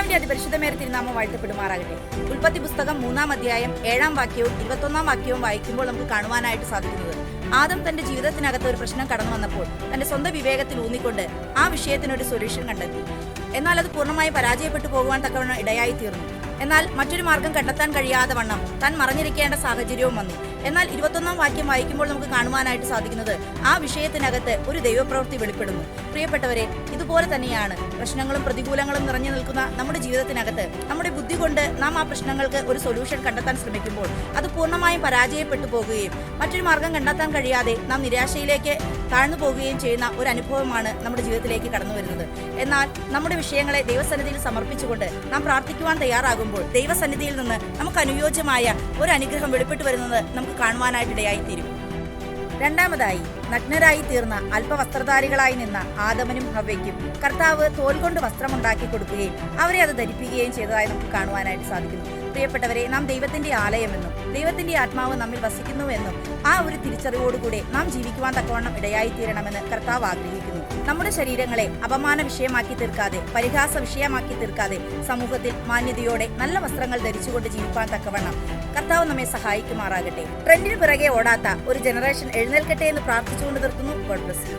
കർത്താവിന്റെ അതിപരിശുദ്ധമേറെ തിരുനാമം വാഴ്ത്തപ്പെടുമാറാകട്ടെ. ഉൽപ്പത്തി പുസ്തകം 3-ാം അധ്യായം 7-ാം വാക്യവും 21-ാം വാക്യവും വായിക്കുമ്പോൾ നമുക്ക് കാണുവാനായിട്ട് സാധിക്കുന്നത്, ആദം തന്റെ ജീവിതത്തിനകത്ത് ഒരു പ്രശ്നം കടന്നു വന്നപ്പോൾ തന്റെ സ്വന്തം വിവേകത്തിൽ ഊന്നിക്കൊണ്ട് ആ വിഷയത്തിനൊരു സൊല്യൂഷൻ കണ്ടെത്തി. എന്നാൽ അത് പൂർണ്ണമായി പരാജയപ്പെട്ടു പോകുവാൻ തക്കവണ്ണം ഇടയായി തീർന്നു. എന്നാൽ മറ്റൊരു മാർഗം കണ്ടെത്താൻ കഴിയാതെ വണ്ണം താൻ മറഞ്ഞിരിക്കേണ്ട സാഹചര്യവും വന്നു. എന്നാൽ 21-ാം വാക്യം വായിക്കുമ്പോൾ നമുക്ക് കാണുവാനായിട്ട് സാധിക്കുന്നത്, ആ വിഷയത്തിനകത്ത് ഒരു ദൈവപ്രവൃത്തി വെളിപ്പെടുന്നു. പ്രിയപ്പെട്ടവരെ, ഇതുപോലെ തന്നെയാണ് പ്രശ്നങ്ങളും പ്രതികൂലങ്ങളും നിറഞ്ഞു നിൽക്കുന്ന നമ്മുടെ ജീവിതത്തിനകത്ത് നമ്മുടെ ബുദ്ധി കൊണ്ട് നാം ആ പ്രശ്നങ്ങൾക്ക് ഒരു സൊല്യൂഷൻ കണ്ടെത്താൻ ശ്രമിക്കുമ്പോൾ അത് പൂർണ്ണമായും പരാജയപ്പെട്ടു പോകുകയും മറ്റൊരു മാർഗം കണ്ടെത്താൻ കഴിയാതെ നാം നിരാശയിലേക്ക് താഴ്ന്നു പോകുകയും ചെയ്യുന്ന ഒരു അനുഭവമാണ് നമ്മുടെ ജീവിതത്തിലേക്ക് കടന്നു വരുന്നത്. എന്നാൽ നമ്മുടെ വിഷയങ്ങളെ ദൈവസന്നിധിയിൽ സമർപ്പിച്ചുകൊണ്ട് നാം പ്രാർത്ഥിക്കുവാൻ തയ്യാറാകുമ്പോൾ ദൈവസന്നിധിയിൽ നിന്ന് നമുക്ക് അനുയോജ്യമായ ഒരു അനുഗ്രഹം വെളിപ്പെട്ടു വരുന്നത് നമുക്ക് കാണുവാനായിട്ടിടയായിത്തീരും. രണ്ടാമതായി, നഗ്നരായി തീർന്ന അല്പവസ്ത്രധാരികളായി നിന്ന ആദമനും ഹവ്വയ്ക്കും കർത്താവ് തോൽ കൊണ്ട് വസ്ത്രമുണ്ടാക്കി കൊടുക്കുകയും അവരെ അത് ധരിപ്പിക്കുകയും ചെയ്തതായി നമുക്ക് കാണുവാനായിട്ട് സാധിക്കുന്നു. പ്രിയപ്പെട്ടവരെ, നാം ദൈവത്തിന്റെ ആലയമെന്നും ദൈവത്തിന്റെ ആത്മാവ് നമ്മിൽ വസിക്കുന്നുവെന്നും ആ ഒരു തിരിച്ചറിവോടുകൂടെ നാം ജീവിക്കുവാൻ തക്കവണ്ണം ഇടയായിത്തീരണമെന്ന് കർത്താവ് ആഗ്രഹിക്കുന്നു. നമ്മുടെ ശരീരങ്ങളെ അപമാന വിഷയമാക്കി തീർക്കാതെ, പരിഹാസ വിഷയമാക്കി തീർക്കാതെ, സമൂഹത്തിൽ മാന്യതയോടെ നല്ല വസ്ത്രങ്ങൾ ധരിച്ചുകൊണ്ട് ജീവിക്കാൻ തക്കവണ്ണം കർത്താവ് നമ്മെ സഹായിക്കുമാറാകട്ടെ. ട്രെൻഡിന് പിറകെ ഓടാത്ത ഒരു ജനറേഷൻ എഴുന്നേൽക്കട്ടെ എന്ന് പ്രാർത്ഥിച്ചുകൊണ്ട് നിർത്തുന്നു. God bless you.